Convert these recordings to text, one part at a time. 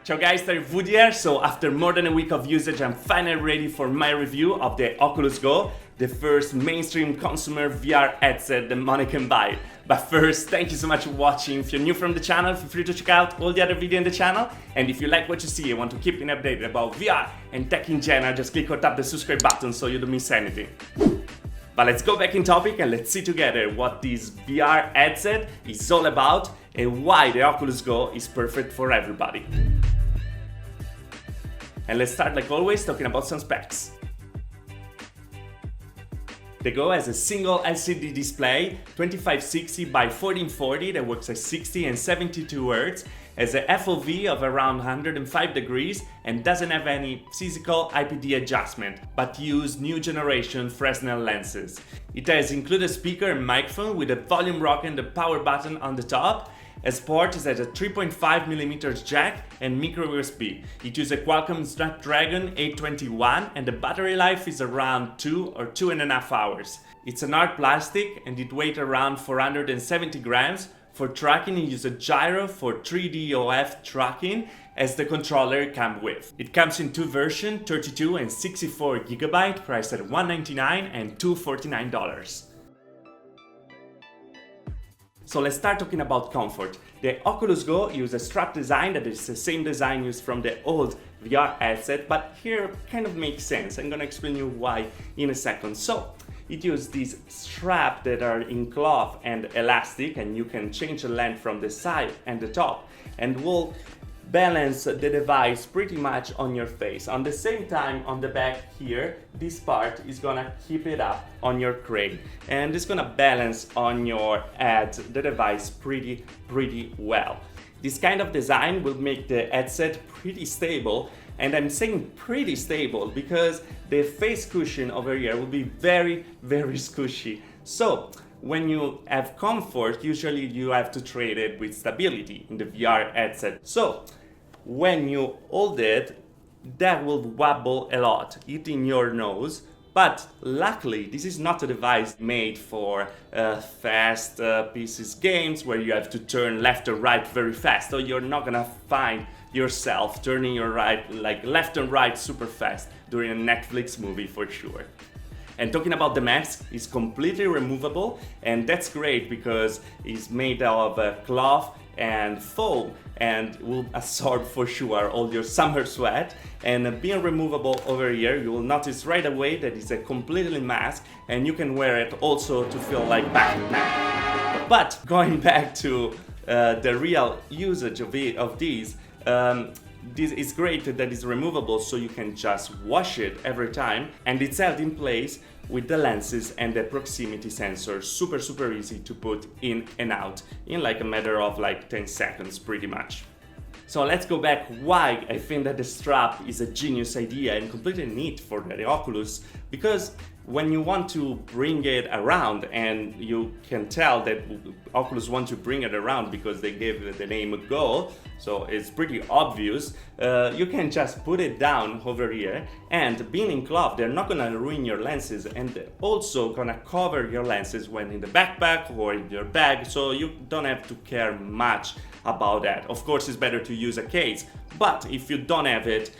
Ciao guys, Wood here. So after more than a week of usage, I'm finally ready for my review of the Oculus Go, the first mainstream consumer VR headset the money can buy. But first, thank you so much for watching. If you're new from the channel, feel free to check out all the other videos in the channel. And if you like what you see and want to keep updated about VR and tech in general, just click or tap the subscribe button so you don't miss anything. But let's go back in topic and let's see together what this VR headset is all about and why the Oculus Go is perfect for everybody. And let's start like always talking about some specs. The Go has a single LCD display, 2560 by 1440 that works at 60 and 72 Hz, has a FOV of around 105 degrees and doesn't have any physical IPD adjustment, but use new generation Fresnel lenses. It has included speaker and microphone with a volume rock and the power button on the top. As port is at a 3.5mm jack and micro USB. It uses a Qualcomm Snapdragon 821 and the battery life is around 2 or 2.5 hours. It's an hard plastic and it weighs around 470 grams. For tracking, it uses a gyro for 3D OF tracking as the controller comes with. It comes in two versions, 32 and 64GB, priced at $199 and $249. So let's start talking about comfort. The Oculus Go uses a strap design that is the same design used from the old VR headset, but here kind of makes sense. I'm gonna explain you why in a second. So it uses these straps that are in cloth and elastic, and you can change the length from the side and the top, and will balance the device pretty much on your face. On the same time, on the back here, this part is gonna keep it up on your crane, and it's gonna balance on your head the device pretty well. This kind of design will make the headset pretty stable, and I'm saying pretty stable because the face cushion over here will be very squishy. So when you have comfort, usually you have to trade it with stability in the VR headset. So when you hold it, that will wobble a lot, hitting your nose. But luckily, this is not a device made for fast pieces games where you have to turn left or right very fast. So you're not gonna find yourself turning your right, like left and right super fast during a Netflix movie for sure. And talking about the mask, it's completely removable, and that's great because it's made of cloth and foam and will absorb for sure all your summer sweat. And being removable over here, you will notice right away that it's a completely mask and you can wear it also to feel like Batman. But going back to the real usage of these, this is great that it's removable, so you can just wash it every time, and it's held in place with the lenses and the proximity sensor. Super easy to put in and out in like a matter of like 10 seconds pretty much. So let's go back why I think that the strap is a genius idea and completely neat for the Oculus, because when you want to bring it around, and you can tell that Oculus want to bring it around because they gave it the name Go, so it's pretty obvious, you can just put it down over here, and being in cloth, they're not gonna ruin your lenses, and they're also gonna cover your lenses when in the backpack or in your bag, so you don't have to care much about that. Of course, it's better to use a case, but if you don't have it,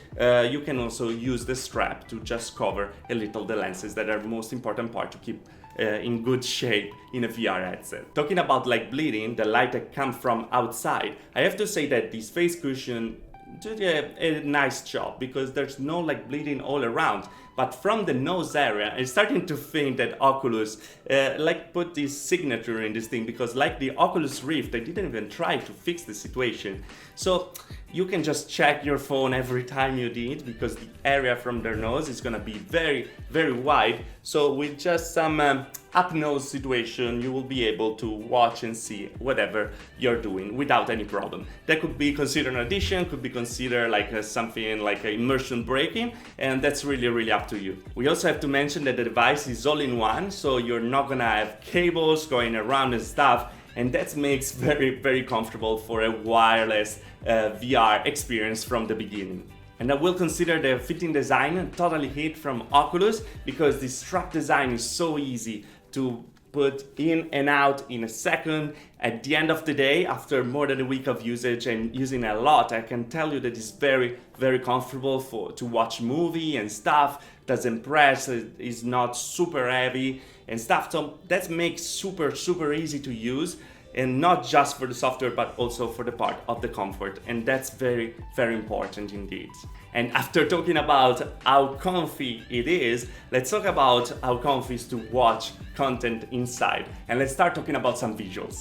you can also use the strap to just cover a little the lenses that are the most important part to keep in good shape in a VR headset. Talking about like bleeding, the light that comes from outside, I have to say that this face cushion did a nice job because there's no like bleeding all around. But from the nose area, I'm starting to think that Oculus like put this signature in this thing, because like the Oculus Rift, they didn't even try to fix the situation. So you can just check your phone every time you need, because the area from their nose is gonna be very wide. So with just some up nose situation, you will be able to watch and see whatever you're doing without any problem. That could be considered an addition, could be considered like something like immersion breaking, and that's really up to you. We also have to mention that the device is all in one, so you're not gonna have cables going around and stuff, and that makes very comfortable for a wireless VR experience from the beginning. And I will consider the fitting design totally hit from Oculus, because the strap design is so easy to put in and out in a second. At the end of the day, after more than a week of usage and using a lot, I can tell you that it's very, very comfortable to watch movie and stuff. Doesn't press, it's not super heavy and stuff. So that makes super easy to use, and not just for the software but also for the part of the comfort, and that's very, very important indeed. And after talking about how comfy it is, let's talk about how comfy it is to watch content inside, and let's start talking about some visuals.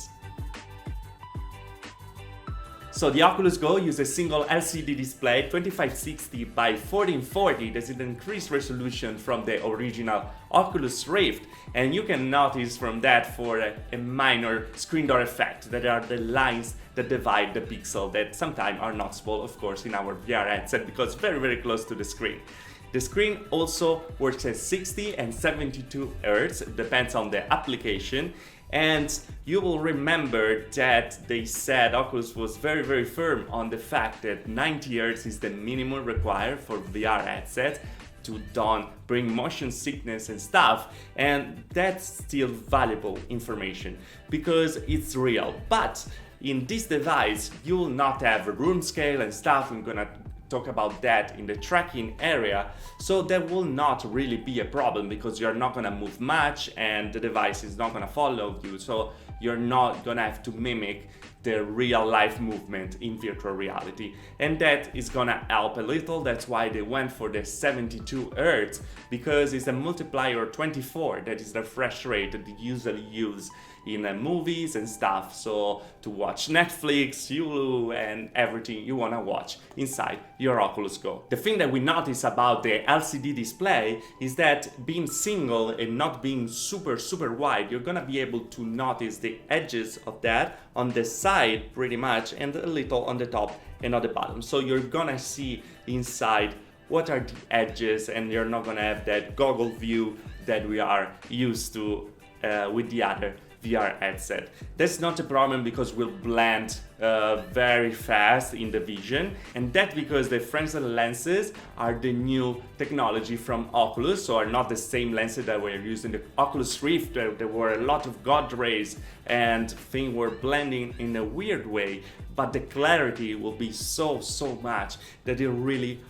So the Oculus Go uses a single LCD display, 2560 by 1440. There's an increased resolution from the original Oculus Rift, and you can notice from that for a minor screen door effect, that are the lines that divide the pixel that sometimes are noticeable, of course, in our VR headset because very, very close to the screen. The screen also works at 60 and 72 Hz, depends on the application. And you will remember that they said Oculus was very, very firm on the fact that 90 Hz is the minimum required for VR headsets to don't bring motion sickness and stuff, and that's still valuable information because it's real. But in this device, you will not have a room scale and stuff. I'm gonna talk about that in the tracking area, so that will not really be a problem because you're not gonna move much and the device is not gonna follow you, so you're not gonna have to mimic the real life movement in virtual reality, and that is gonna help a little. That's why they went for the 72 Hz, because it's a multiplier 24, that is the refresh rate that they usually use in movies and stuff, so to watch Netflix, Hulu and everything you want to watch inside your Oculus Go. The thing that we notice about the LCD display is that being single and not being super wide, you're gonna be able to notice the edges of that on the side pretty much, and a little on the top and on the bottom, so you're gonna see inside what are the edges, and you're not gonna have that goggle view that we are used to with the other VR headset. That's not a problem because we'll blend very fast in the vision, and that's because the Fresnel lenses are the new technology from Oculus, so are not the same lenses that were used in the Oculus Rift. There were a lot of God rays and things were blending in a weird way, but the clarity will be so much that it really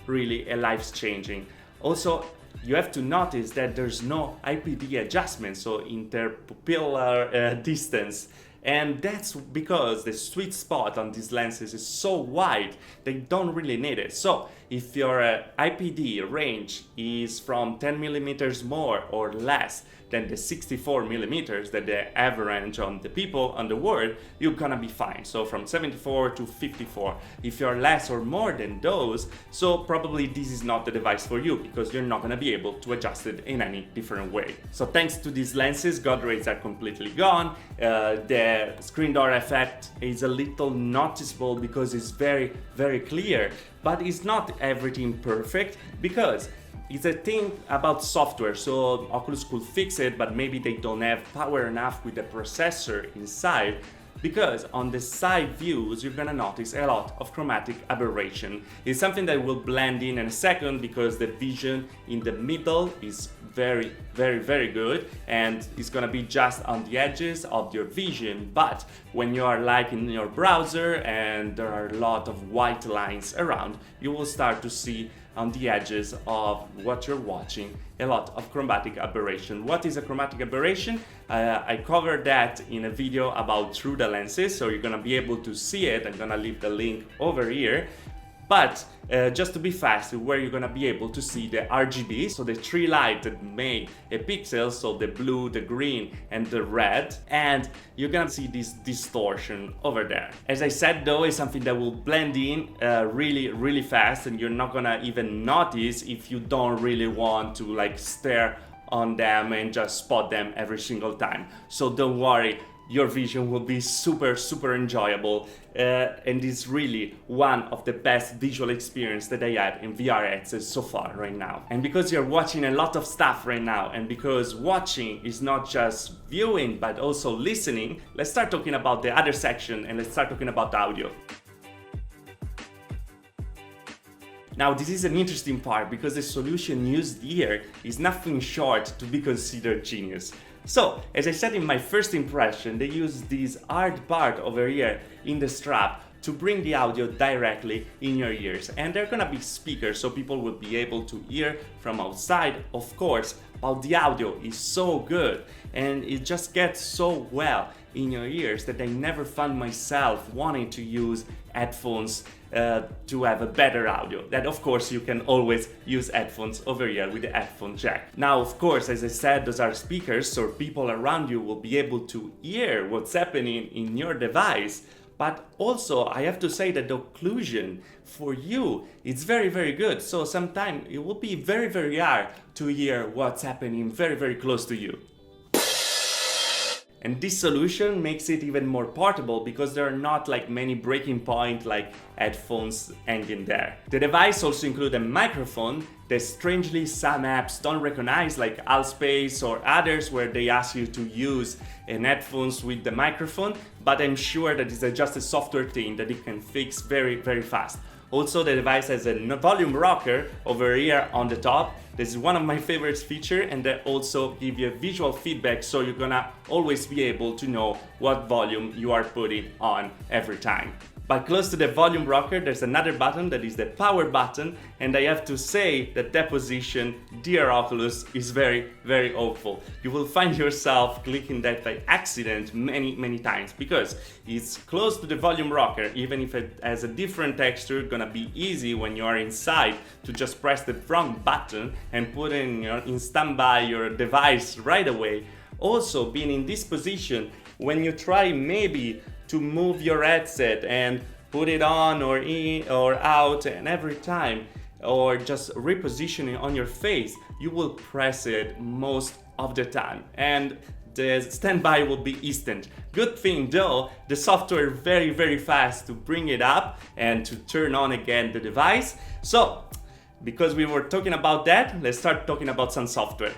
life-changing. Also, you have to notice that there's no IPD adjustment, so interpupillar distance, and that's because the sweet spot on these lenses is so wide they don't really need it. So if your IPD range is from 10 millimeters more or less than the 64 millimeters that the average on the people on the world, you're gonna be fine. So from 74 to 54. If you're less or more than those, so probably this is not the device for you because you're not gonna be able to adjust it in any different way. So thanks to these lenses, God rays are completely gone. The screen door effect is a little noticeable because it's very clear, but it's not everything perfect because it's a thing about software, so Oculus could fix it, but maybe they don't have power enough with the processor inside, because on the side views you're gonna notice a lot of chromatic aberration. It's something that will blend in a second because the vision in the middle is very good, and it's gonna be just on the edges of your vision. But when you are like in your browser and there are a lot of white lines around, you will start to see on the edges of what you're watching a lot of chromatic aberration. What is a chromatic aberration? I covered that in a video about through the lenses, so you're gonna be able to see it. I'm gonna leave the link over here. But just to be fast, where you're gonna be able to see the RGB, so the three lights that make a pixel, so the blue, the green, and the red, and you're gonna see this distortion over there. As I said though, it's something that will blend in really fast, and you're not gonna even notice if you don't really want to like stare on them and just spot them every single time. So don't worry, your vision will be super enjoyable, and it's really one of the best visual experience that I had in VR headsets so far right now. And because you're watching a lot of stuff right now, and because watching is not just viewing but also listening, let's start talking about the other section, and let's start talking about audio. Now this is an interesting part because the solution used here is nothing short to be considered genius. So, as I said in my first impression, they use this hard part over here in the strap to bring the audio directly in your ears. And they're gonna be speakers, so people will be able to hear from outside, of course, but the audio is so good and it just gets so well in your ears that I never found myself wanting to use headphones to have a better audio. That of course you can always use headphones over here with the headphone jack. Now of course, as I said, those are speakers, so people around you will be able to hear what's happening in your device. But also I have to say that the occlusion for you is very, very good. So sometimes it will be very, very hard to hear what's happening very, very close to you. And this solution makes it even more portable because there are not like many breaking points like headphones hanging there. The device also includes a microphone that strangely some apps don't recognize, like Allspace or others where they ask you to use an headphones with the microphone, but I'm sure that it's just a software thing that it can fix very, very fast. Also, the device has a volume rocker over here on the top. This is one of my favorite features, and they also give you visual feedback, so you're gonna always be able to know what volume you are putting on every time. But close to the volume rocker, there's another button that is the power button, and I have to say that position, dear Oculus, is very, very helpful. You will find yourself clicking that by accident many times because it's close to the volume rocker. Even if it has a different texture, gonna be easy when you are inside to just press the wrong button and put in standby your device right away. Also, being in this position, when you try maybe to move your headset and put it on or in or out, and every time, or just repositioning on your face, you will press it most of the time and the standby will be instant. Good thing though, the software very, very fast to bring it up and to turn on again the device. So because we were talking about that, let's start talking about some software.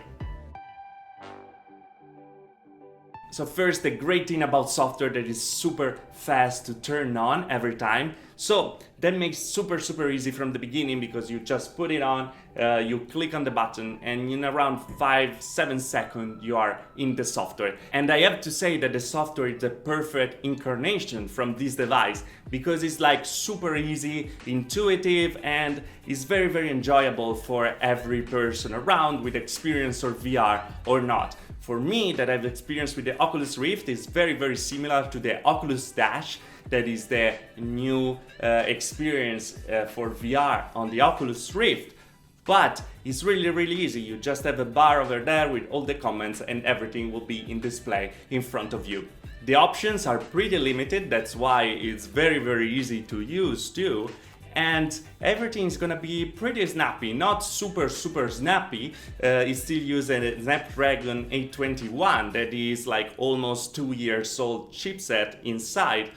So first, the great thing about software that is super fast to turn on every time. So that makes super easy from the beginning because you just put it on, you click on the button, and in around 5-7 seconds you are in the software. And I have to say that the software is the perfect incarnation from this device because it's like super easy, intuitive, and is very, very enjoyable for every person around with experience or VR or not. For me, that I've experienced with the Oculus Rift is very, very similar to the Oculus Dash. That is the new experience for VR on the Oculus Rift. But it's really, really easy. You just have a bar over there with all the comments and everything will be in display in front of you. The options are pretty limited. That's why it's very, very easy to use too. And everything is gonna be pretty snappy, not super snappy. It still uses a Snapdragon 821 that is like almost 2 years old chipset inside,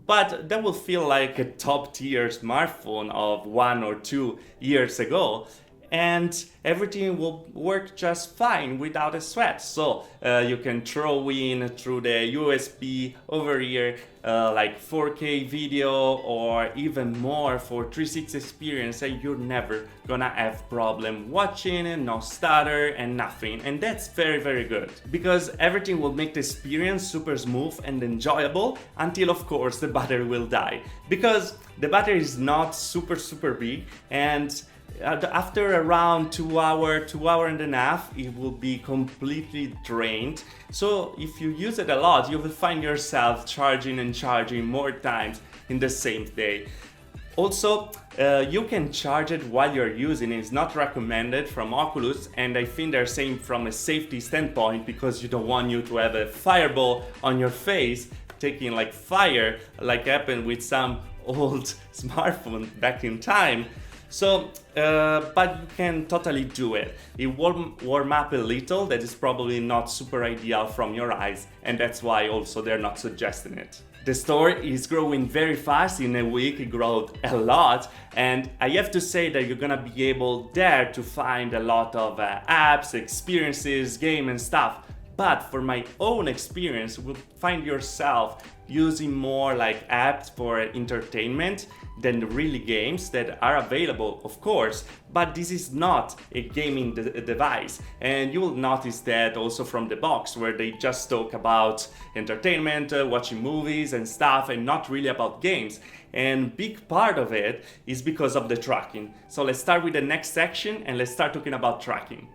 but that will feel like a top tier smartphone of 1 or 2 years ago. And everything will work just fine without a sweat. So you can throw in through the USB over here like 4K video or even more for 360 experience, and you're never gonna have problem watching and no stutter and nothing. And that's very, very good because everything will make the experience super smooth and enjoyable until of course the battery will die, because the battery is not super big, and after around 2 hours, 2 hours and a half, it will be completely drained. So if you use it a lot, you will find yourself charging and charging more times in the same day. Also, you can charge it while you're using it. It's not recommended from Oculus, and I think they're saying from a safety standpoint because you don't want you to have a fireball on your face taking like fire like happened with some old smartphone back in time. So, but you can totally do it. It warm up a little, that is probably not super ideal from your eyes, and that's why also they're not suggesting it. The store is growing very fast. In a week it grew a lot, and I have to say that you're gonna be able there to find a lot of apps, experiences, game and stuff. But for my own experience, you will find yourself using more like apps for entertainment than really games that are available, of course, but this is not a gaming device. And you will notice that also from the box, where they just talk about entertainment, watching movies and stuff, and not really about games. And big part of it is because of the tracking. So let's start with the next section and let's start talking about tracking.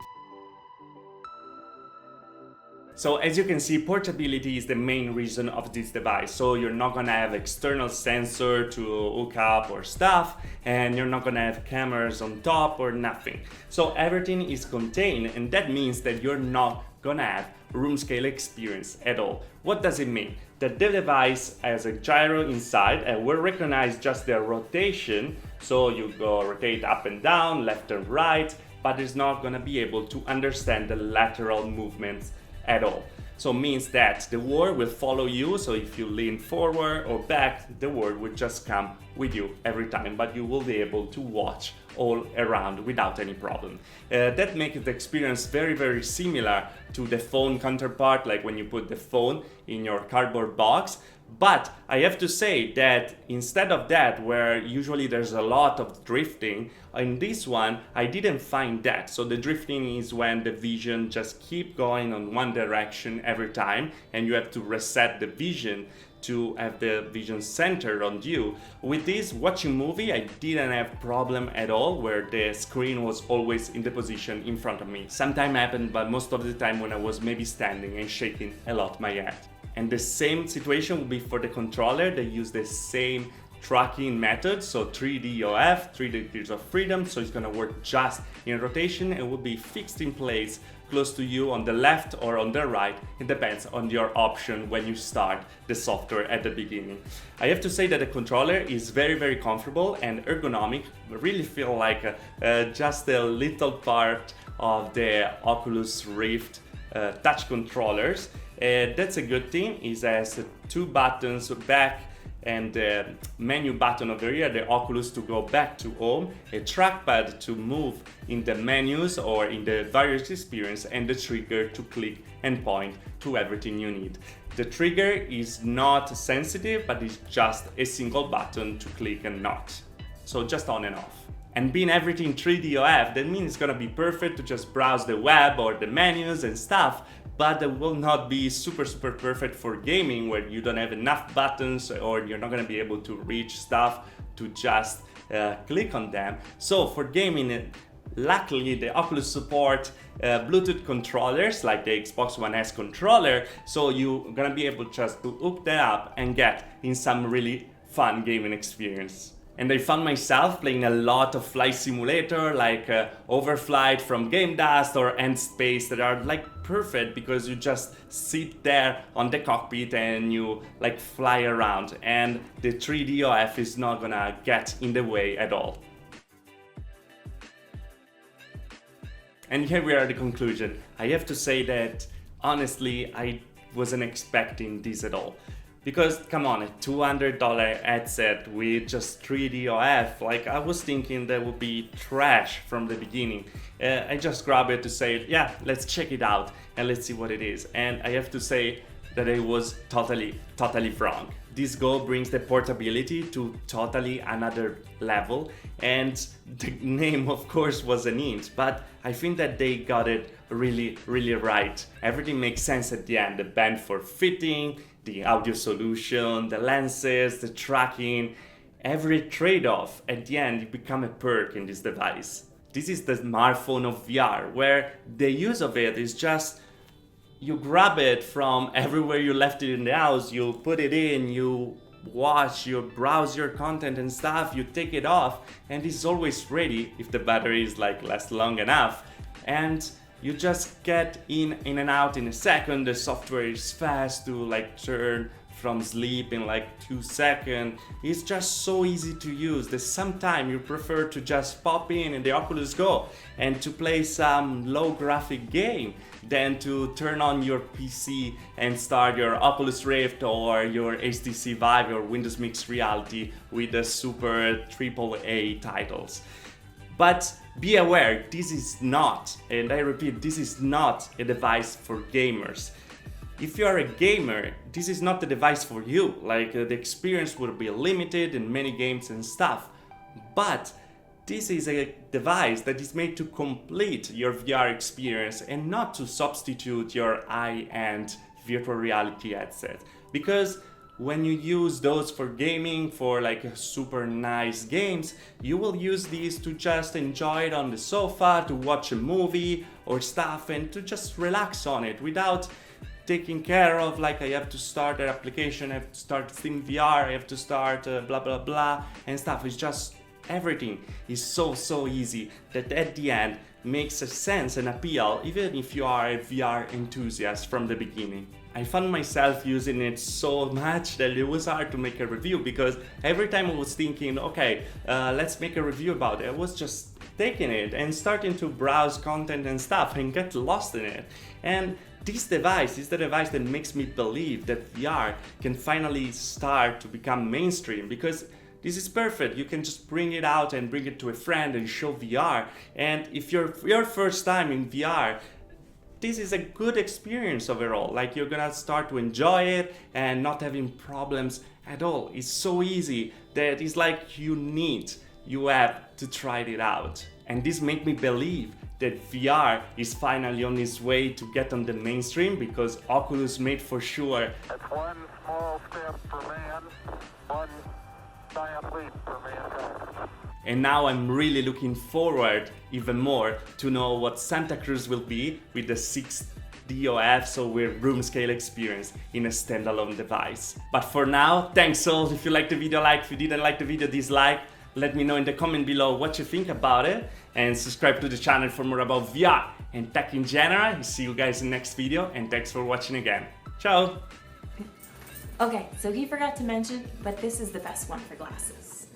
So as you can see, portability is the main reason of this device. So you're not gonna have external sensor to hook up or stuff, and you're not gonna have cameras on top or nothing. So everything is contained, and that means that you're not gonna have room scale experience at all. What does it mean? That the device has a gyro inside and will recognize just the rotation. So you go rotate up and down, left and right, but it's not gonna be able to understand the lateral movements at all. So it means that the word will follow you, so if you lean forward or back, the word will just come with you every time, but you will be able to watch all around without any problem. That makes the experience very, very similar to the phone counterpart, like when you put the phone in your cardboard box. But I have to say that instead of that, where usually there's a lot of drifting, in this one I didn't find that. So the drifting is when the vision just keep going on one direction every time, and you have to reset the vision to have the vision centered on you. With this watching movie, I didn't have problem at all, where the screen was always in the position in front of me. Sometimes happened, but most of the time when I was maybe standing and shaking a lot my head. And the same situation will be for the controller. They use the same tracking method, so 3DOF, 3 degrees of freedom, so it's gonna work just in rotation and will be fixed in place close to you on the left or on the right. It depends on your option when you start the software at the beginning. I have to say that the controller is very, very comfortable and ergonomic. I really feel like just a little part of the Oculus Rift touch controllers. That's a good thing. It has 2 buttons back and the menu button over here, the Oculus to go back to home, a trackpad to move in the menus or in the various experience, and the trigger to click and point to everything you need. The trigger is not sensitive, but it's just a single button to click and not. So just on and off. And being everything 3DOF, that means it's gonna be perfect to just browse the web or the menus and stuff, but it will not be super perfect for gaming, where you don't have enough buttons or you're not gonna be able to reach stuff to just click on them. So for gaming, luckily the Oculus support Bluetooth controllers like the Xbox One S controller, so you're gonna be able just to hook that up and get in some really fun gaming experience. And I found myself playing a lot of flight simulator like Overflight from Gamedust or Endspace, that are like perfect because you just sit there on the cockpit and you like fly around, and the 3DOF is not gonna get in the way at all. And here we are at the conclusion. I have to say that honestly I wasn't expecting this at all. Because come on, a $200 headset with just 3DOF, like I was thinking that would be trash from the beginning. I just grabbed it to say, yeah, let's check it out and let's see what it is. And I have to say that I was totally wrong. This Go brings the portability to totally another level, and the name of course was an hint, but I think that they got it really right. Everything makes sense at the end. The band for fitting, the audio solution, the lenses, the tracking, every trade-off at the end, it become a perk in this device. This is the smartphone of VR, where the use of it is just you grab it from everywhere you left it in the house, you put it in, you watch, you browse your content and stuff, you take it off, and it's always ready if the battery is like lasts long enough. And you just get in and out in a second. The software is fast to like turn from sleep in like 2 seconds. It's just so easy to use that sometimes you prefer to just pop in the Oculus Go and to play some low graphic game than to turn on your PC and start your Oculus Rift or your HTC VIVE or Windows Mixed Reality with the super AAA titles. But be aware, this is not, and I repeat, this is not a device for gamers. If you are a gamer, this is not the device for you. Like the experience will be limited in many games and stuff. But this is a device that is made to complete your VR experience and not to substitute your high-end virtual reality headset. Because when you use those for gaming, for like super nice games, you will use these to just enjoy it on the sofa, to watch a movie or stuff, and to just relax on it without taking care of like I have to start an application, I have to start Steam VR, I have to start blah blah blah and stuff. It's just everything is so easy that at the end makes a sense and appeal even if you are a VR enthusiast from the beginning. I found myself using it so much that it was hard to make a review, because every time I was thinking, okay, let's make a review about it, I was just taking it and starting to browse content and stuff and get lost in it. And this device is the device that makes me believe that VR can finally start to become mainstream, because this is perfect. You can just bring it out and bring it to a friend and show VR. And if you're your first time in VR, this is a good experience overall. Like you're gonna start to enjoy it and not having problems at all. It's so easy that it's like you have to try it out. And this made me believe that VR is finally on its way to get on the mainstream, because Oculus made for sure. It's one small step for man, one giant leap for mankind. And now I'm really looking forward even more to know what Santa Cruz will be with the 6DOF, so with room scale experience in a standalone device. But for now, thanks all. If you liked the video, like. If you didn't like the video, dislike. Let me know in the comment below what you think about it, and subscribe to the channel for more about VR and tech in general. See you guys in the next video, and thanks for watching again. Ciao! Okay, so he forgot to mention, but this is the best one for glasses.